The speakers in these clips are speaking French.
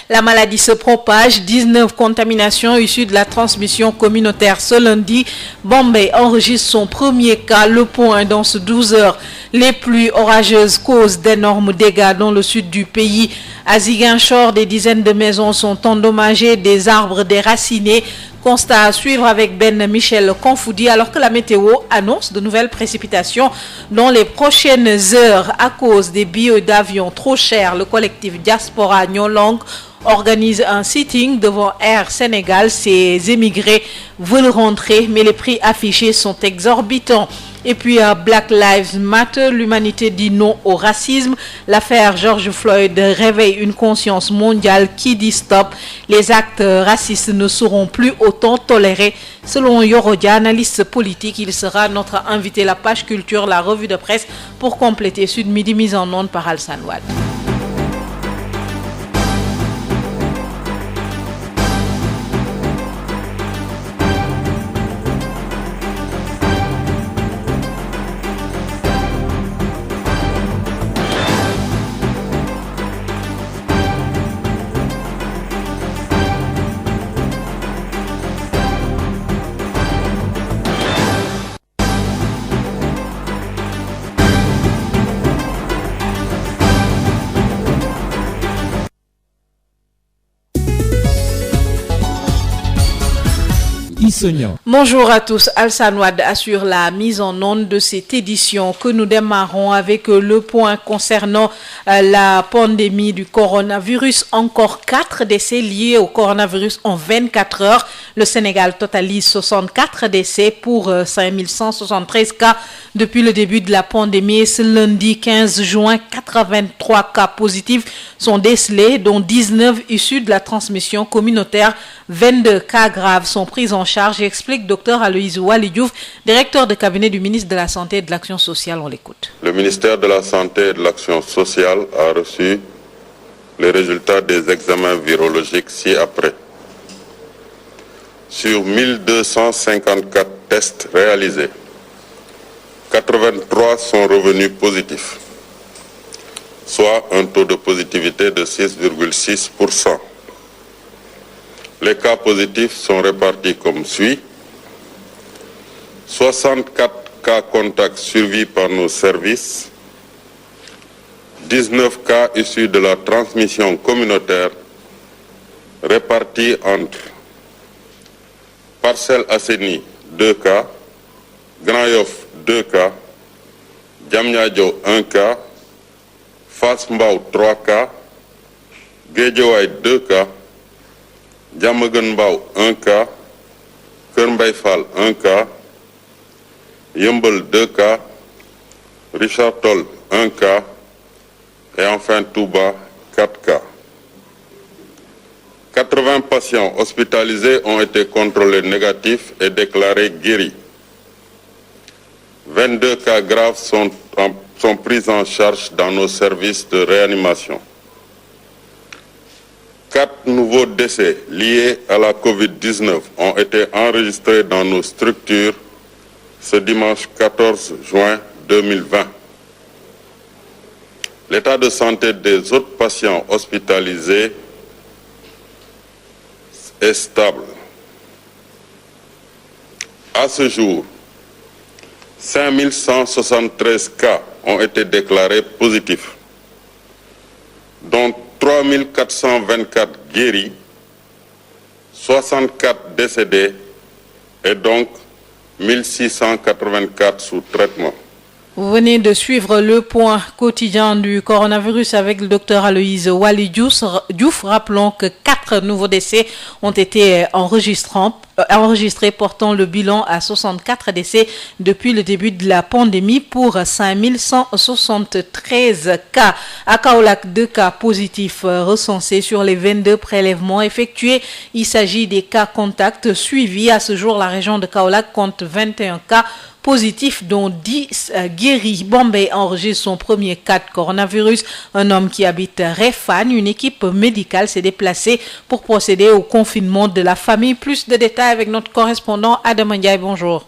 La maladie se propage, 19 contaminations issues de la transmission communautaire. Ce lundi, Bombay enregistre son premier cas, le point dans ce 12 heures. Les pluies orageuses causent d'énormes dégâts dans le sud du pays. À Ziguinchor, des dizaines de maisons sont endommagées, des arbres déracinés. Constat à suivre avec Ben Michel Confoudi, alors que la météo annonce de nouvelles précipitations dans les prochaines heures à cause des billets d'avion trop chers. Le collectif Diaspora Nyolong organise un sitting devant Air Sénégal. Ces émigrés veulent rentrer, mais les prix affichés sont exorbitants. Et puis Black Lives Matter, l'humanité dit non au racisme. L'affaire George Floyd réveille une conscience mondiale qui dit stop. Les actes racistes ne seront plus autant tolérés. Selon Yorodia, analyste politique, il sera notre invité. La page culture, la revue de presse pour compléter Sud Midi, mise en onde par Alsan Wad. Bonjour à tous, Alsan Wad assure la mise en onde de cette édition que nous démarrons avec le point concernant la pandémie du coronavirus. Encore 4 décès liés au coronavirus en 24 heures. Le Sénégal totalise 64 décès pour 5173 cas depuis le début de la pandémie. Ce lundi 15 juin, 83 cas positifs sont décelés, dont 19 issus de la transmission communautaire. 22 cas graves sont pris en charge, explique Dr Aloïse Waly Diouf, directeur de cabinet du ministre de la Santé et de l'Action sociale. On l'écoute. Le ministère de la Santé et de l'Action sociale a reçu les résultats des examens virologiques ci-après. Sur 1254 tests réalisés, 83 sont revenus positifs, soit un taux de positivité de 6,6%. Les cas positifs sont répartis comme suit. 64 cas contacts suivis par nos services, 19 cas issus de la transmission communautaire répartis entre Parcelles Assainies 2 cas, Grand Yoff 2 cas, Diamniadio 1 cas, Fass Mbao 3 cas, Guédiawaye 2 cas, Diamaguène Mbao 1 cas, Keur Mbaye Fall 1 cas, Yeumbeul 2 cas, Richard Toll 1 cas et enfin Touba 4 cas. 80 patients hospitalisés ont été contrôlés négatifs et déclarés guéris. 22 cas graves sont pris en charge dans nos services de réanimation. 4 nouveaux décès liés à la COVID-19 ont été enregistrés dans nos structures ce dimanche 14 juin 2020. L'état de santé des autres patients hospitalisés est stable. À ce jour, 5173 cas ont été déclarés positifs, dont 3424 guéris, 64 décédés et donc 1684 sous traitement. Vous venez de suivre le point quotidien du coronavirus avec le docteur Aloïse Waly Diouf. Rappelons que 4 nouveaux décès ont été enregistrés, portant le bilan à 64 décès depuis le début de la pandémie pour 5173 cas. À Kaolack, 2 cas positifs recensés sur les 22 prélèvements effectués. Il s'agit des cas contacts suivis. À ce jour, la région de Kaolack compte 21 cas positifs, dont 10 guéris. Bombay enregistre son premier cas de coronavirus. Un homme qui habite Réfane, une équipe médicale s'est déplacée pour procéder au confinement de la famille. Plus de détails avec notre correspondant Adam Ndiaye. Bonjour.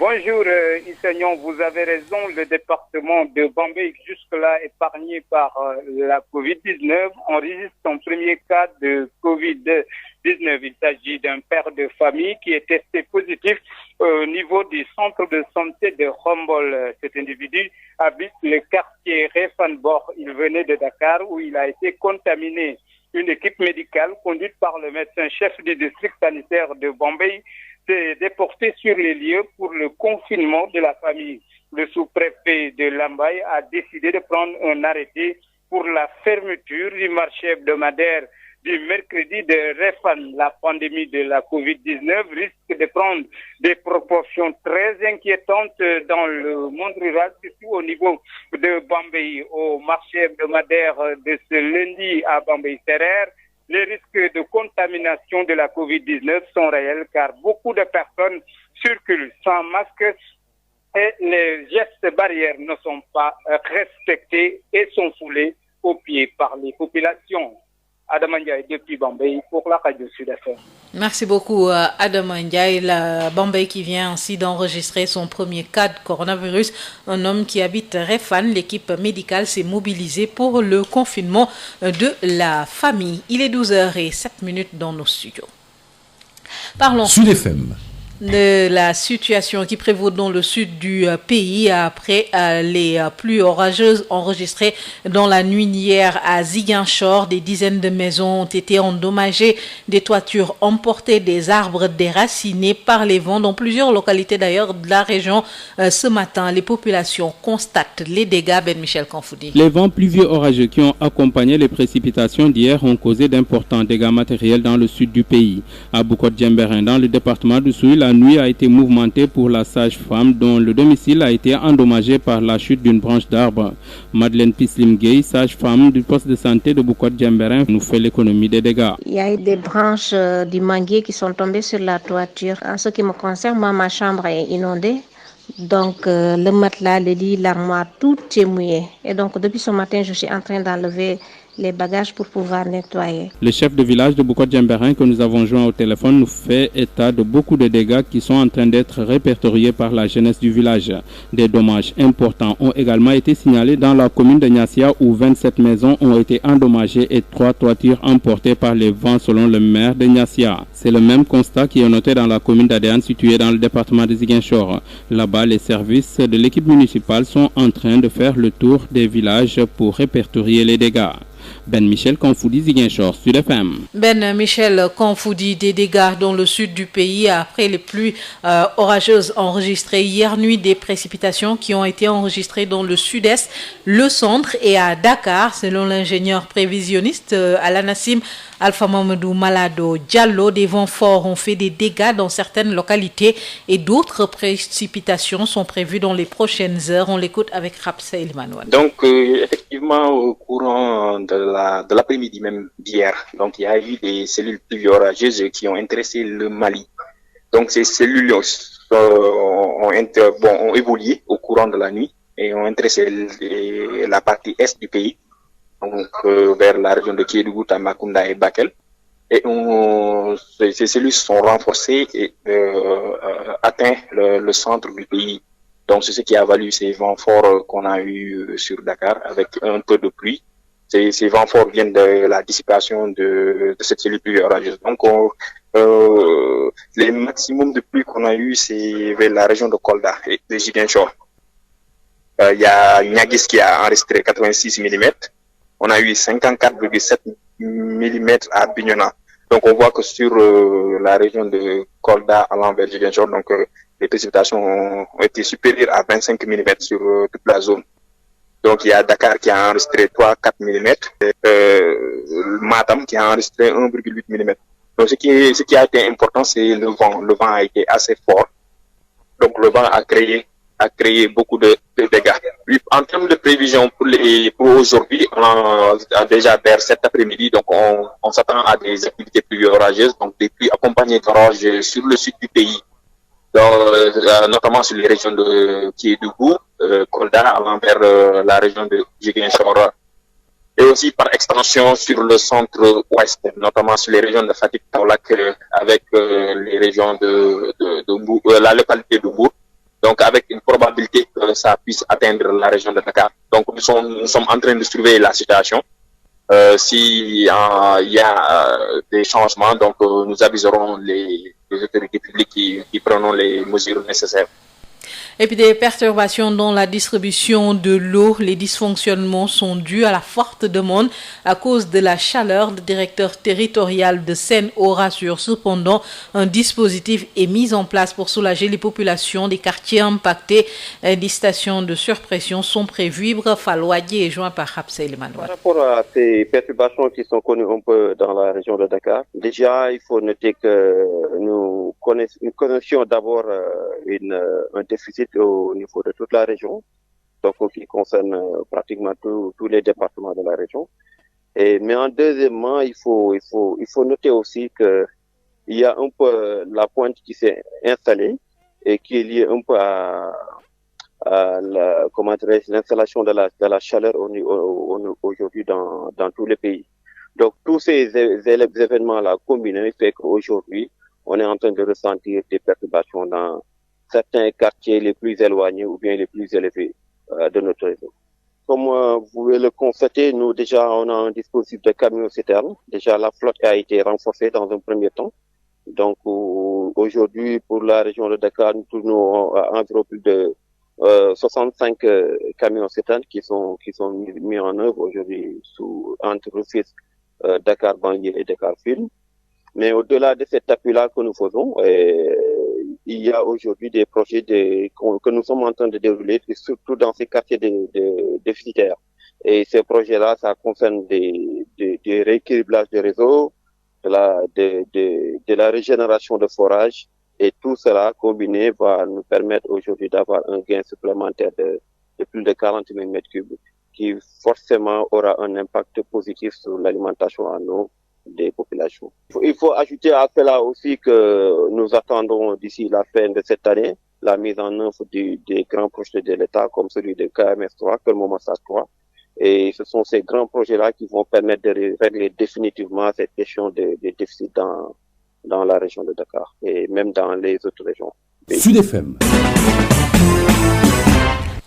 Bonjour Issegnon, vous avez raison, le département de Bambey, jusque-là épargné par la Covid-19, enregistre son premier cas de Covid-19. Il s'agit d'un père de famille qui est testé positif au niveau du centre de santé de Khombol. Cet individu habite le quartier Refanbor. Il venait de Dakar où il a été contaminé. Une équipe médicale conduite par le médecin-chef du district sanitaire de Bambey s'est déportée sur les lieux pour le confinement de la famille. Le sous-préfet de Lambaye a décidé de prendre un arrêté pour la fermeture du marché hebdomadaire du mercredi de Refan. La pandémie de la Covid-19 risque de prendre des proportions très inquiétantes dans le monde rural, surtout au niveau de Bambey. Au marché hebdomadaire de ce lundi à Bambey-Serer, les risques de contamination de la Covid-19 sont réels car beaucoup de personnes circulent sans masque et les gestes barrières ne sont pas respectés et sont foulés aux pieds par les populations. Adam Ndiaye depuis Bambey pour la radio Sud FM. Merci beaucoup Adam Ndiaye. La Bambey qui vient ainsi d'enregistrer son premier cas de coronavirus. Un homme qui habite Refan. L'équipe médicale s'est mobilisée pour le confinement de la famille. Il est 12h07 dans nos studios. Parlons Sud FM. De la situation qui prévaut dans le sud du pays après les pluies orageuses enregistrées dans la nuit d'hier à Ziguinchor. Des dizaines de maisons ont été endommagées, des toitures emportées, des arbres déracinés par les vents dans plusieurs localités d'ailleurs de la région. Ce matin, les populations constatent les dégâts. Ben Michel Kanfoudi. Les vents pluvieux orageux qui ont accompagné les précipitations d'hier ont causé d'importants dégâts matériels dans le sud du pays. À Bukot-Djemberin, dans le département du Souy, la nuit a été mouvementée pour la sage-femme dont le domicile a été endommagé par la chute d'une branche d'arbre. Madeleine Pislim-Gay, sage-femme du poste de santé de Bukot-Djemberin, nous fait l'économie des dégâts. Il y a eu des branches du manguier qui sont tombées sur la toiture. En ce qui me concerne, moi, ma chambre est inondée. Donc le matelas, le lit, l'armoire, tout est mouillé. Et donc depuis ce matin, je suis en train d'enlever les bagages pour pouvoir nettoyer. Le chef de village de Bukot-Djemberin que nous avons joint au téléphone nous fait état de beaucoup de dégâts qui sont en train d'être répertoriés par la jeunesse du village. Des dommages importants ont également été signalés dans la commune de Niassia où 27 maisons ont été endommagées et 3 toitures emportées par les vents selon le maire de Niassia. C'est le même constat qui est noté dans la commune d'Adéane située dans le département de Ziguinchor. Là-bas, les services de l'équipe municipale sont en train de faire le tour des villages pour répertorier les dégâts. Ben Michel Kanfoudi, Ziguinchor, Sud FM. Ben Michel Kanfoudi, des dégâts dans le sud du pays après les pluies orageuses enregistrées hier nuit, des précipitations qui ont été enregistrées dans le sud-est, le centre et à Dakar, selon l'ingénieur prévisionniste à l'ANACIM, Alpha Mamadou Malado Diallo. Des vents forts ont fait des dégâts dans certaines localités et d'autres précipitations sont prévues dans les prochaines heures. On l'écoute avec Rapsa Elmanoua. Donc, effectivement, au courant de l'après-midi même d'hier, donc il y a eu des cellules pluvieux orageuses qui ont intéressé le Mali. Donc, ces cellules ont évolué au courant de la nuit et ont intéressé la partie est du pays. Donc, vers la région de Kédougou, Tambacounda et Bakel. Et ces cellules sont renforcées et atteignent le centre du pays. Donc, c'est ce qui a valu ces vents forts qu'on a eu sur Dakar avec un peu de pluie. Ces vents forts viennent de la dissipation de cette cellule pluie orageuse. Donc, les maximums de pluie qu'on a eu, c'est vers la région de Kolda et de Ziguinchor. Il y a Niaguis qui a enregistré 86 mm. On a eu 54,7 mm à Bignona. Donc, on voit que sur la région de Kolda allant vers Ziguinchor, donc les précipitations ont été supérieures à 25 mm sur toute la zone. Donc, il y a Dakar qui a enregistré 3-4 mm, Matam qui a enregistré 1,8 mm. Donc, ce qui a été important, c'est le vent. Le vent a été assez fort. Donc, le vent a créé beaucoup de dégâts. En termes de prévision pour aujourd'hui, on a déjà vers cet après-midi, donc on s'attend à des activités pluvieuses orageuses, donc des pluies accompagnées d'orages sur le sud du pays, notamment sur les régions de Kédougou, Kolda, allant vers la région de Ziguinchor, et aussi par extension sur le centre-ouest, notamment sur les régions de Fatick, Kaolack, avec les régions de la localité de Bourg, Donc, avec une probabilité que ça puisse atteindre la région de Dakar. Donc, nous sommes en train de surveiller la situation. S'il y a des changements, donc nous aviserons les autorités publiques qui prendront les mesures nécessaires. Et puis des perturbations dans la distribution de l'eau. Les dysfonctionnements sont dus à la forte demande à cause de la chaleur. Le directeur territorial de Seine-Eau rassure cependant un dispositif est mis en place pour soulager les populations des quartiers impactés. Des stations de surpression sont prévues. Ibra Falloyer est joint par Rapsel Emmanuel. Par rapport à ces perturbations qui sont connues un peu dans la région de Dakar, déjà il faut noter que nous connaissions d'abord un déficit au niveau de toute la région, donc qui concerne pratiquement tous les départements de la région. Mais en deuxièmement, il faut noter aussi que il y a un peu la pointe qui s'est installée et qui est liée un peu à l'installation de la chaleur aujourd'hui dans tous les pays. Donc tous ces événements-là combinés fait qu'aujourd'hui on est en train de ressentir des perturbations dans certains quartiers les plus éloignés ou bien les plus élevés de notre réseau. Comme vous pouvez le constater, nous déjà on a un dispositif de camions-citernes. Déjà la flotte a été renforcée dans un premier temps. Donc aujourd'hui pour la région de Dakar, nous tournons à environ plus de 65 camions-citernes qui sont mis en œuvre aujourd'hui entre Rufisque, Dakar Banlieue et Dakar Film. Mais au-delà de cet appui-là que nous faisons, il y a aujourd'hui des projets que nous sommes en train de dérouler, surtout dans ces quartiers déficitaires. Et ces projets-là, ça concerne des rééquilibrages de réseaux, de la régénération de forages, et tout cela combiné va nous permettre aujourd'hui d'avoir un gain supplémentaire de plus de 40 000 m3, qui forcément aura un impact positif sur l'alimentation en eau des populations. Il faut ajouter à cela aussi que nous attendons d'ici la fin de cette année la mise en œuvre des grands projets de l'État comme celui de KMS3, Kermomassar 3. Et ce sont ces grands projets-là qui vont permettre de régler définitivement cette question des déficits dans la région de Dakar et même dans les autres régions. Sud FM.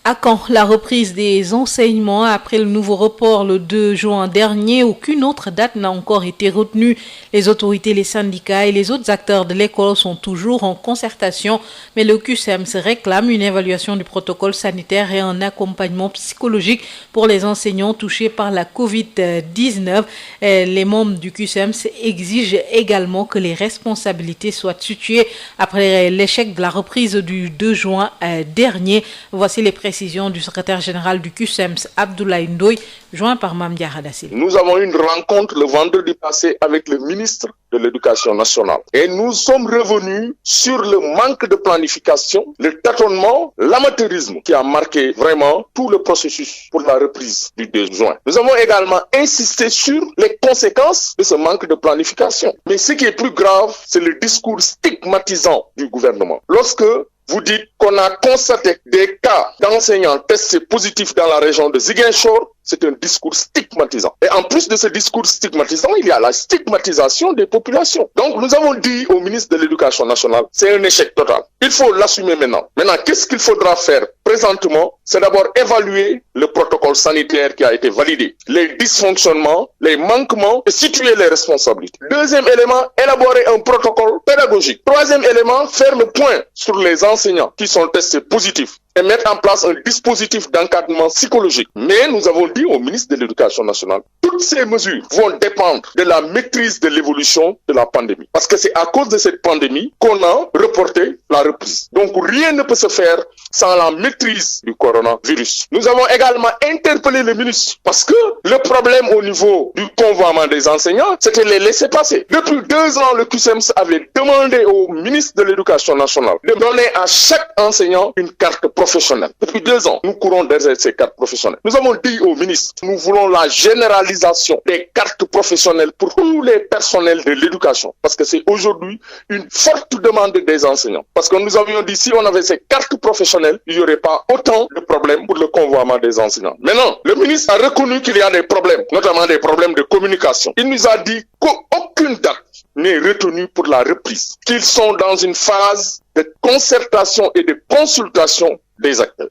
À quand la reprise des enseignements après le nouveau report le 2 juin dernier? Aucune autre date n'a encore été retenue. Les autorités, les syndicats et les autres acteurs de l'école sont toujours en concertation, mais le QCEMS réclame une évaluation du protocole sanitaire et un accompagnement psychologique pour les enseignants touchés par la Covid-19. Les membres du QCEMS exigent également que les responsabilités soient situées après l'échec de la reprise du 2 juin dernier. Voici les précisions du secrétaire général du QCEMS, Abdoulaye Ndoye, joint par Mame Diarra Dassil. Nous avons eu une rencontre le vendredi passé avec le ministre de l'Éducation nationale. Et nous sommes revenus sur le manque de planification, le tâtonnement, l'amateurisme qui a marqué vraiment tout le processus pour la reprise du 2 juin. Nous avons également insisté sur les conséquences de ce manque de planification. Mais ce qui est plus grave, c'est le discours stigmatisant du gouvernement. Lorsque vous dites qu'on a constaté des cas d'enseignants testés positifs dans la région de Ziguinchor, c'est un discours stigmatisant. Et en plus de ce discours stigmatisant, il y a la stigmatisation des populations. Donc nous avons dit au ministre de l'Éducation nationale, c'est un échec total. Il faut l'assumer maintenant. Maintenant, qu'est-ce qu'il faudra faire présentement? C'est d'abord évaluer le protocole sanitaire qui a été validé, les dysfonctionnements, les manquements et situer les responsabilités. Deuxième élément, élaborer un protocole pédagogique. Troisième élément, faire le point sur les enseignants qui sont testés positifs et mettre en place un dispositif d'encadrement psychologique. Mais nous avons dit au ministre de l'Éducation nationale, toutes ces mesures vont dépendre de la maîtrise de l'évolution de la pandémie. Parce que c'est à cause de cette pandémie qu'on a reporté la reprise. Donc rien ne peut se faire sans la maîtrise du coronavirus. Nous avons également interpellé le ministre parce que le problème au niveau du convoiement des enseignants, c'était les laisser passer. Depuis 2 ans, le QCEMS avait demandé au ministre de l'Éducation nationale de donner à chaque enseignant une carte professionnelle. Depuis 2 ans, nous courons derrière ces cartes professionnelles. Nous avons dit au ministre, nous voulons la généralisation des cartes professionnelles pour tous les personnels de l'éducation. Parce que c'est aujourd'hui une forte demande des enseignants. Parce que nous avions dit, si on avait ces cartes professionnelles, il n'y aurait pas autant de problèmes pour le convoiement des enseignants. Maintenant, le ministre a reconnu qu'il y a des problèmes, notamment des problèmes de communication. Il nous a dit qu'aucune date n'est retenu pour la reprise, qu'ils sont dans une phase de concertation et de consultation des acteurs.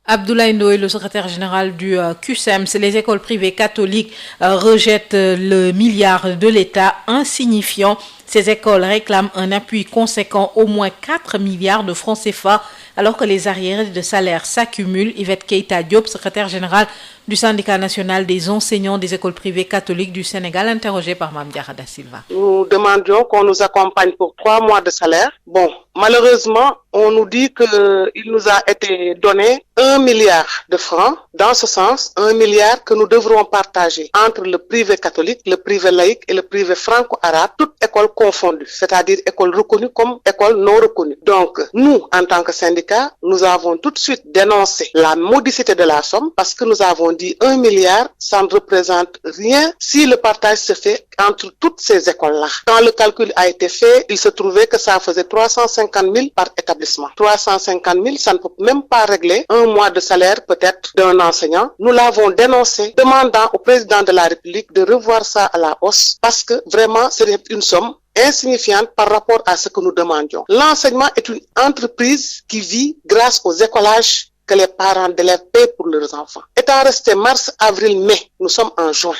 Abdoulaye Ndoye, le secrétaire général du CUSEMS, les écoles privées catholiques rejettent le milliard de l'État insignifiant. Ces écoles réclament un appui conséquent, au moins 4 milliards de francs CFA, alors que les arriérés de salaire s'accumulent. Yvette Keita Diop, secrétaire générale du syndicat national des enseignants des écoles privées catholiques du Sénégal, interrogée par Mame Diarra Da Silva. Nous demandions qu'on nous accompagne pour 3 mois de salaire. Bon, malheureusement, on nous dit qu'il nous a été donné 1 milliard de francs. Dans ce sens, 1 milliard que nous devrons partager entre le privé catholique, le privé laïque et le privé franco-arabe, toutes écoles confondues, c'est-à-dire écoles reconnues comme écoles non reconnues. Donc, nous, en tant que syndicat, nous avons tout de suite dénoncé la modicité de la somme parce que nous avons dit 1 milliard, ça ne représente rien si le partage se fait entre toutes ces écoles-là. Quand le calcul a été fait, il se trouvait que ça faisait 350 000 par établissement. 350 000, ça ne peut même pas régler un mois de salaire peut-être d'un enseignant. Nous l'avons dénoncé, demandant au président de la République de revoir ça à la hausse parce que vraiment c'est une somme insignifiante par rapport à ce que nous demandions. L'enseignement est une entreprise qui vit grâce aux écolages que les parents d'élèves paient pour leurs enfants. Étant resté mars, avril, mai, nous sommes en juin.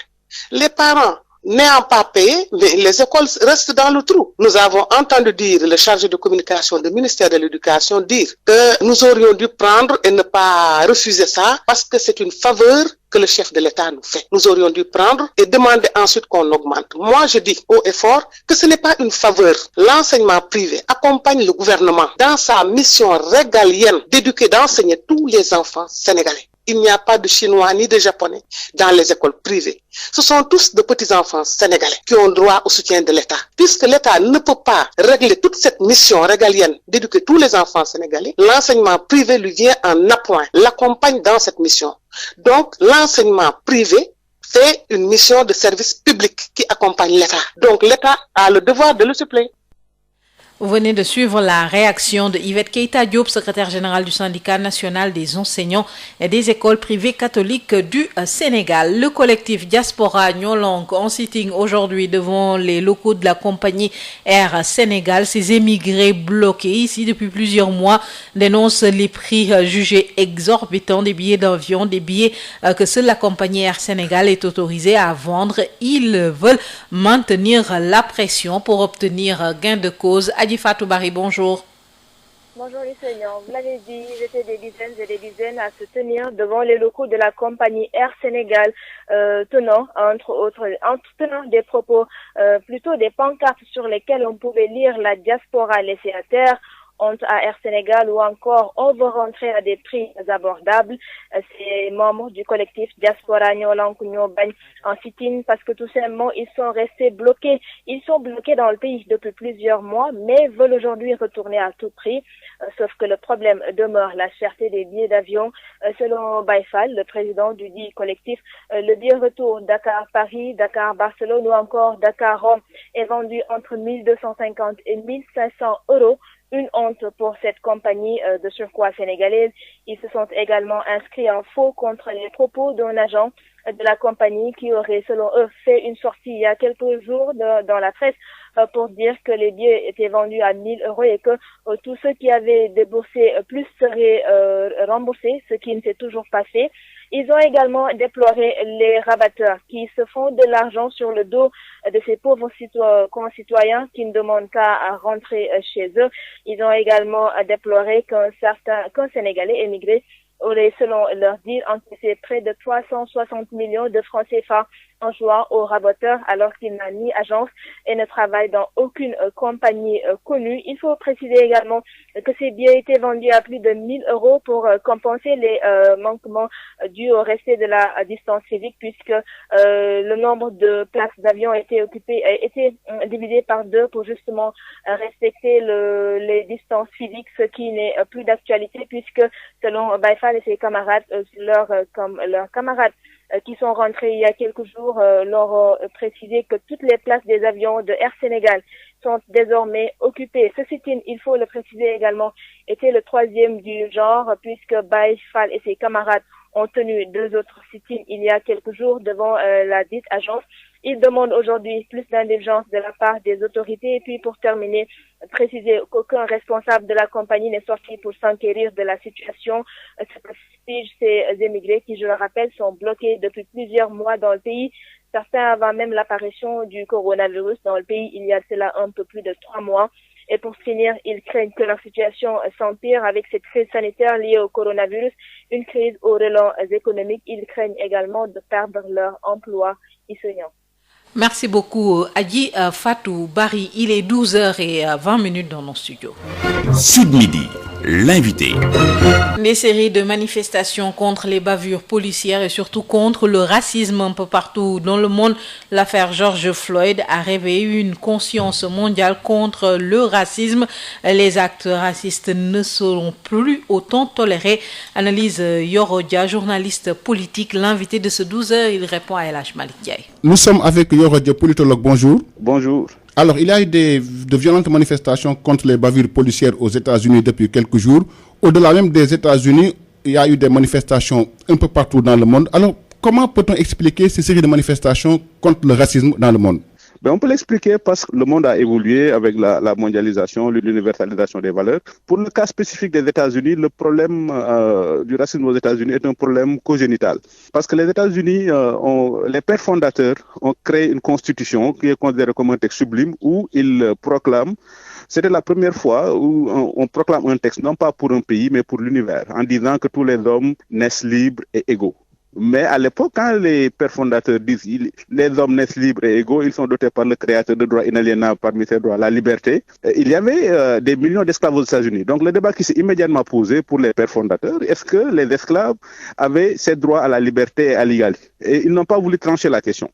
Les parents n'ayant pas payé, mais les écoles restent dans le trou. Nous avons entendu dire, le chargé de communication du ministère de l'Éducation dire que nous aurions dû prendre et ne pas refuser ça parce que c'est une faveur que le chef de l'État nous fait. Nous aurions dû prendre et demander ensuite qu'on augmente. Moi, je dis haut et fort que ce n'est pas une faveur. L'enseignement privé accompagne le gouvernement dans sa mission régalienne d'éduquer, d'enseigner tous les enfants sénégalais. Il n'y a pas de Chinois ni de Japonais dans les écoles privées. Ce sont tous de petits-enfants sénégalais qui ont droit au soutien de l'État. Puisque l'État ne peut pas régler toute cette mission régalienne d'éduquer tous les enfants sénégalais, l'enseignement privé lui vient en appoint, l'accompagne dans cette mission. Donc, l'enseignement privé fait une mission de service public qui accompagne l'État. Donc, l'État a le devoir de le suppléer. Vous venez de suivre la réaction de Yvette Keita Diop, secrétaire générale du syndicat national des enseignants et des écoles privées catholiques du Sénégal. Le collectif Diaspora Nyolank, en sitting aujourd'hui devant les locaux de la compagnie Air Sénégal, ces émigrés bloqués ici depuis plusieurs mois dénoncent les prix jugés exorbitants des billets d'avion, des billets que seule la compagnie Air Sénégal est autorisée à vendre. Ils veulent maintenir la pression pour obtenir gain de cause. Fatou Barry, bonjour. Bonjour les seigneurs, vous l'avez dit, ils étaient des dizaines et des dizaines à se tenir devant les locaux de la compagnie Air Sénégal, tenant des propos, plutôt des pancartes sur lesquelles on pouvait lire la diaspora laissée à terre, honte à Air Sénégal ou encore on veut rentrer à des prix abordables. Ces membres du collectif Diaspora Nyolank Nyobagne en sit-in parce que tout simplement ils sont restés bloqués. Ils sont bloqués dans le pays depuis plusieurs mois mais veulent aujourd'hui retourner à tout prix. Sauf que le problème demeure la cherté des billets d'avion. Selon Baïfal, le président du dit collectif, le billet retour Dakar-Paris, Dakar-Barcelone ou encore Dakar-Rome est vendu entre 1250 et 1500 €. Une honte pour cette compagnie de surcroît sénégalaise. Ils se sont également inscrits en faux contre les propos d'un agent de la compagnie qui aurait, selon eux, fait une sortie il y a quelques jours dans la presse pour dire que les billets étaient vendus à 1 000 € et que tous ceux qui avaient déboursé plus seraient remboursés, ce qui ne s'est toujours pas fait. Ils ont également déploré les rabatteurs qui se font de l'argent sur le dos de ces pauvres concitoyens qui ne demandent qu'à rentrer chez eux. Ils ont également déploré qu'un Sénégalais émigré aurait, selon leur dire, encaissé près de 360 millions de francs CFA en jouant au raboteur alors qu'il n'a ni agence et ne travaille dans aucune compagnie connue. Il faut préciser également que ces billets étaient vendus à plus de 1 000 € pour compenser les manquements dus au respect de la distance physique puisque le nombre de places d'avion a été divisé par 2 pour justement respecter les distances physiques, ce qui n'est plus d'actualité puisque selon Baïfal et ses camarades, leurs camarades qui sont rentrés il y a quelques jours leur ont précisé que toutes les places des avions de Air Sénégal sont désormais occupées. Ce sit-in, il faut le préciser également, était le 3e du genre puisque Baïfal et ses camarades ont tenu 2 autres sit-ins il y a quelques jours devant la dite agence. Ils demandent aujourd'hui plus d'indulgence de la part des autorités. Et puis, pour terminer, préciser qu'aucun responsable de la compagnie n'est sorti pour s'enquérir de la situation. Ces émigrés qui, je le rappelle, sont bloqués depuis plusieurs mois dans le pays. Certains avant même l'apparition du coronavirus dans le pays il y a cela un peu plus de 3 mois. Et pour finir, ils craignent que leur situation s'empire avec cette crise sanitaire liée au coronavirus, une crise aux relents économiques. Ils craignent également de perdre leur emploi. Merci beaucoup, Adji Fatou Barry. Il est 12h20 dans nos studios. Sud Midi, l'invité. Des séries de manifestations contre les bavures policières et surtout contre le racisme un peu partout dans le monde. L'affaire George Floyd a réveillé une conscience mondiale contre le racisme. Les actes racistes ne seront plus autant tolérés. Analyse Yorodia, journaliste politique, l'invité de ce 12h. Il répond à El Hadj Malick Ndiaye. Nous sommes avec Yorodia, politologue. Bonjour. Bonjour. Alors, il y a eu de violentes manifestations contre les bavures policières aux États-Unis depuis quelques jours. Au-delà même des États-Unis, il y a eu des manifestations un peu partout dans le monde. Alors, comment peut-on expliquer ces séries de manifestations contre le racisme dans le monde? On peut l'expliquer parce que le monde a évolué avec la mondialisation, l'universalisation des valeurs. Pour le cas spécifique des États-Unis, le problème du racisme aux États-Unis est un problème congénital. Parce que les États-Unis, les pères fondateurs ont créé une constitution qui est considérée comme un texte sublime où ils proclament. C'était la première fois où on proclame un texte, non pas pour un pays, mais pour l'univers, en disant que tous les hommes naissent libres et égaux. Mais à l'époque, quand les pères fondateurs disent les hommes naissent libres et égaux, ils sont dotés par le créateur de droits inaliénables parmi ces droits, la liberté. Il y avait des millions d'esclaves aux États-Unis. Donc le débat qui s'est immédiatement posé pour les pères fondateurs, est-ce que les esclaves avaient ces droits à la liberté et à l'égalité? Et ils n'ont pas voulu trancher la question.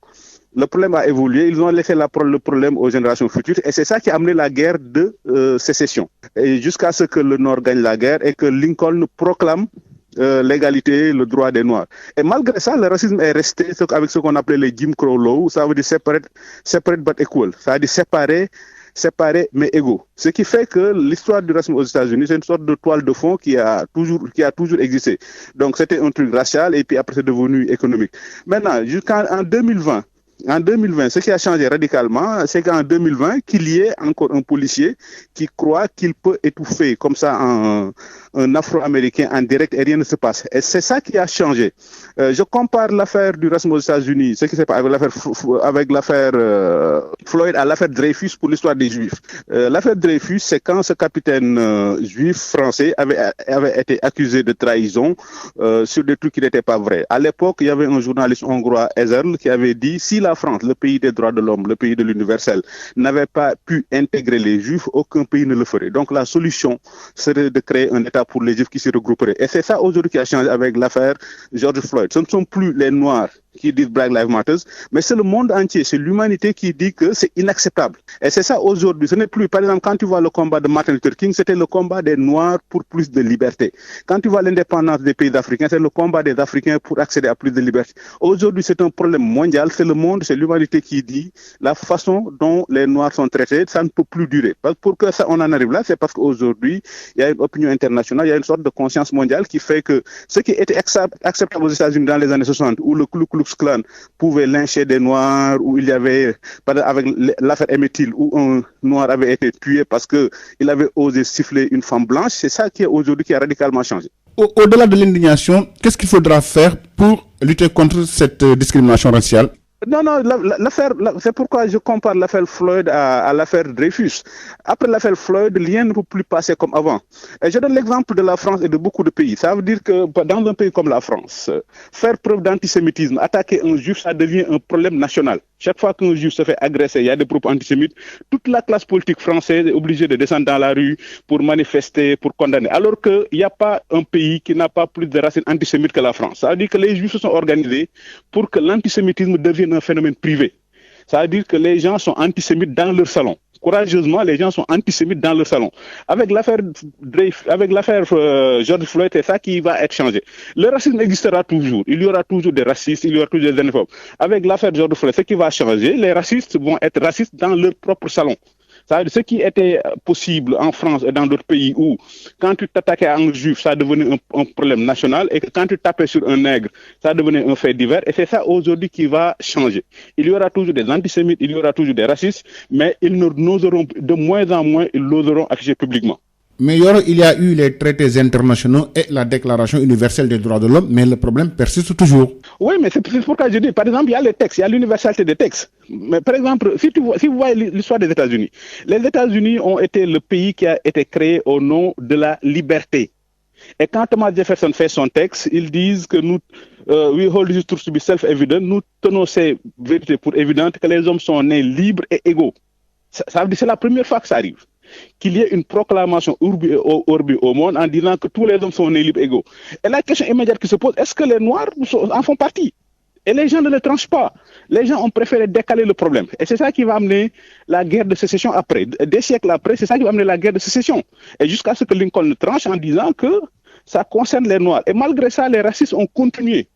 Le problème a évolué, ils ont laissé le problème aux générations futures et c'est ça qui a amené la guerre de sécession. Et jusqu'à ce que le Nord gagne la guerre et que Lincoln proclame l'égalité, le droit des Noirs. Et malgré ça, le racisme est resté avec ce qu'on appelait les Jim Crow Law, ça veut dire separate but equal, ça veut dire séparés mais égaux. Ce qui fait que l'histoire du racisme aux États-Unis, c'est une sorte de toile de fond qui a toujours existé. Donc c'était un truc racial et puis après c'est devenu économique. Maintenant, jusqu'en 2020, ce qui a changé radicalement, c'est qu'en 2020, qu'il y ait encore un policier qui croit qu'il peut étouffer comme ça un Afro-Américain en direct et rien ne se passe. Et c'est ça qui a changé. Je compare l'affaire du racisme aux États-Unis, ce qui s'est passé avec l'affaire Floyd à l'affaire Dreyfus pour l'histoire des Juifs. L'affaire Dreyfus, c'est quand ce capitaine juif français avait été accusé de trahison sur des trucs qui n'étaient pas vrais. À l'époque, il y avait un journaliste hongrois, Ezerl, qui avait dit si la France, le pays des droits de l'homme, le pays de l'universel, n'avait pas pu intégrer les Juifs, aucun pays ne le ferait. Donc la solution serait de créer un État pour les Juifs qui se regrouperaient. Et c'est ça aujourd'hui qui a changé avec l'affaire George Floyd. Ce ne sont plus les Noirs qui disent Black Lives Matter, mais c'est le monde entier, c'est l'humanité qui dit que c'est inacceptable. Et c'est ça aujourd'hui. Ce n'est plus, par exemple, quand tu vois le combat de Martin Luther King, c'était le combat des Noirs pour plus de liberté. Quand tu vois l'indépendance des pays africains, c'est le combat des Africains pour accéder à plus de liberté. Aujourd'hui, c'est un problème mondial, c'est le monde, c'est l'humanité qui dit la façon dont les Noirs sont traités, ça ne peut plus durer. Pour que ça, on en arrive là, c'est parce qu'aujourd'hui, il y a une opinion internationale, il y a une sorte de conscience mondiale qui fait que ce qui était acceptable aux États-Unis dans les années 60, où le Ku Klux Klan pouvait lyncher des Noirs, où il y avait, avec l'affaire Emmett Till, où un Noir avait été tué parce qu'il avait osé siffler une femme blanche, c'est ça qui est aujourd'hui qui a radicalement changé. Au-delà de l'indignation, qu'est-ce qu'il faudra faire pour lutter contre cette discrimination raciale? Non, c'est pourquoi je compare l'affaire Floyd à l'affaire Dreyfus. Après l'affaire Floyd, rien ne peut plus passer comme avant. Et je donne l'exemple de la France et de beaucoup de pays. Ça veut dire que dans un pays comme la France, faire preuve d'antisémitisme, attaquer un juif, ça devient un problème national. Chaque fois qu'un juif se fait agresser, il y a des propos antisémites, toute la classe politique française est obligée de descendre dans la rue pour manifester, pour condamner. Alors qu'il n'y a pas un pays qui n'a pas plus de racines antisémites que la France. Ça veut dire que les juifs se sont organisés pour que l'antisémitisme devienne un phénomène privé. Ça veut dire que les gens sont antisémites dans leur salon. Courageusement, les gens sont antisémites dans leur salon. Avec l'affaire George Floyd, c'est ça qui va être changé. Le racisme existera toujours. Il y aura toujours des racistes, il y aura toujours des xénophobes. Avec l'affaire George Floyd, ce qui va changer, les racistes vont être racistes dans leur propre salon. Ce qui était possible en France et dans d'autres pays où, quand tu t'attaquais à un juif, ça devenait un problème national, et que quand tu tapais sur un nègre, ça devenait un fait divers. Et c'est ça aujourd'hui qui va changer. Il y aura toujours des antisémites, il y aura toujours des racistes, mais ils n'oseront de moins en moins, ils l'oseront afficher publiquement. Mais il y a eu les traités internationaux et la Déclaration universelle des droits de l'homme, mais le problème persiste toujours. Oui, mais c'est pourquoi je dis, par exemple, il y a les textes, il y a l'universalité des textes. Mais par exemple, si vous voyez l'histoire des États-Unis, les États-Unis ont été le pays qui a été créé au nom de la liberté. Et quand Thomas Jefferson fait son texte, ils disent que nous, we hold these truths to be self-evident, nous tenons ces vérités pour évidentes, que les hommes sont nés libres et égaux. Ça veut dire que c'est la première fois que ça arrive. Qu'il y ait une proclamation urbi et orbi au monde en disant que tous les hommes sont nés libres et égaux. Et la question immédiate qui se pose, est-ce que les Noirs en font partie? Et les gens ne le tranchent pas. Les gens ont préféré décaler le problème. Et c'est ça qui va amener la guerre de sécession après. Des siècles après, c'est ça qui va amener la guerre de sécession. Et jusqu'à ce que Lincoln tranche en disant que ça concerne les Noirs. Et malgré ça, les racistes ont continué.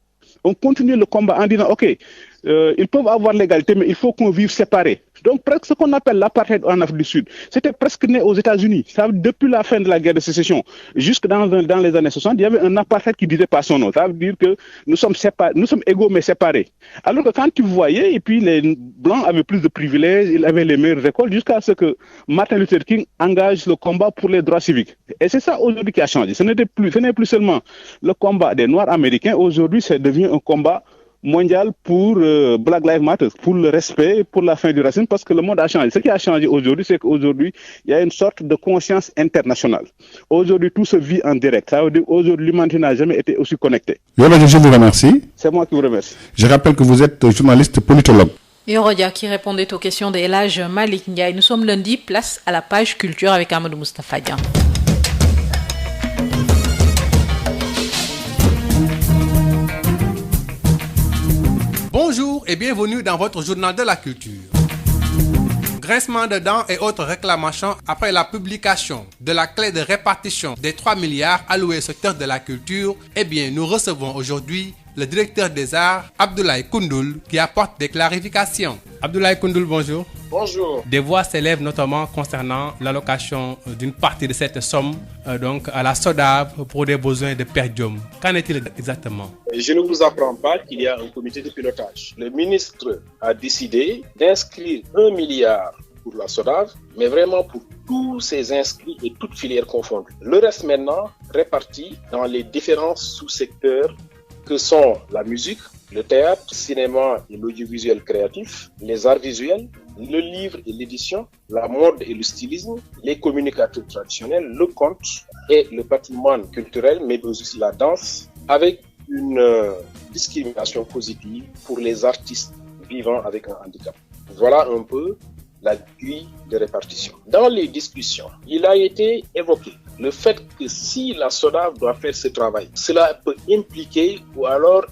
On continue le combat en disant, OK, ils peuvent avoir l'égalité, mais il faut qu'on vive séparés. Donc, presque ce qu'on appelle l'apartheid en Afrique du Sud, c'était presque né aux États-Unis. Depuis la fin de la guerre de sécession, jusque dans les années 60, il y avait un apartheid qui disait pas son nom. Ça veut dire que nous sommes égaux mais séparés. Alors que quand tu voyais, et puis les Blancs avaient plus de privilèges, ils avaient les meilleures écoles, jusqu'à ce que Martin Luther King engage le combat pour les droits civiques. Et c'est ça aujourd'hui qui a changé. Ce n'est plus seulement le combat des Noirs américains. Aujourd'hui, ça devient un combat mondial pour Black Lives Matter, pour le respect, pour la fin du racisme, parce que le monde a changé. Ce qui a changé aujourd'hui, c'est qu'aujourd'hui, il y a une sorte de conscience internationale. Aujourd'hui, tout se vit en direct. Ça veut dire qu'aujourd'hui, l'humanité n'a jamais été aussi connectée. Je vous remercie. C'est moi qui vous remercie. Je rappelle que vous êtes journaliste politologue. Yorodia qui répondait aux questions de El Hadj Malick Ndiaye. Nous sommes lundi, place à la page culture avec Amadou Moustapha Dian. Bonjour et bienvenue dans votre journal de la culture. Grincement de dents et autres réclamations après la publication de la clé de répartition des 3 milliards alloués au secteur de la culture, nous recevons aujourd'hui le directeur des arts, Abdoulaye Koundoul, qui apporte des clarifications. Abdoulaye Koundoul, bonjour. Bonjour. Des voix s'élèvent notamment concernant l'allocation d'une partie de cette somme donc à la SODAV pour des besoins de per diem. Qu'en est-il exactement? Je ne vous apprends pas qu'il y a un comité de pilotage. Le ministre a décidé d'inscrire 1 milliard pour la SODAV, mais vraiment pour tous ces inscrits et toutes filières confondues. Le reste maintenant réparti dans les différents sous-secteurs que sont la musique, le théâtre, le cinéma et l'audiovisuel créatif, les arts visuels, le livre et l'édition, la mode et le stylisme, les communicateurs traditionnels, le conte et le patrimoine culturel, mais aussi la danse, avec une discrimination positive pour les artistes vivant avec un handicap. Voilà un peu la grille de répartition. Dans les discussions, il a été évoqué le fait que si la SODAV doit faire ce travail, cela peut impliquer ou alors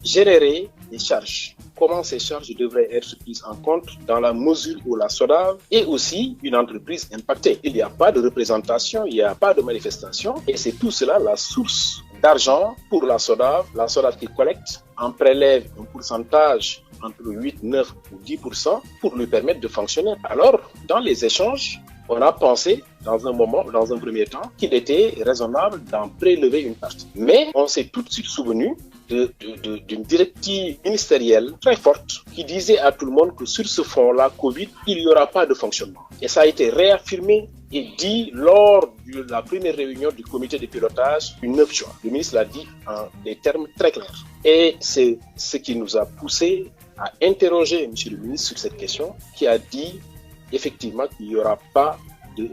générer des charges. Comment ces charges devraient être prises en compte dans la mesure où la SODAV est aussi une entreprise impactée. Il n'y a pas de représentation, il n'y a pas de manifestation et c'est tout cela la source d'argent pour la SODAV qui collecte, en prélève un pourcentage entre 8, 9 ou 10% pour lui permettre de fonctionner. Alors, dans les échanges, on a pensé, dans un premier temps, qu'il était raisonnable d'en prélever une partie. Mais on s'est tout de suite souvenu d'une directive ministérielle très forte qui disait à tout le monde que sur ce fonds-là, Covid, il n'y aura pas de fonctionnement. Et ça a été réaffirmé et dit lors de la première réunion du comité de pilotage du 9 juin. Le ministre l'a dit en des termes très clairs. Et c'est ce qui nous a poussé à interroger M. le ministre sur cette question, qui a dit effectivement qu'il n'y aura pas de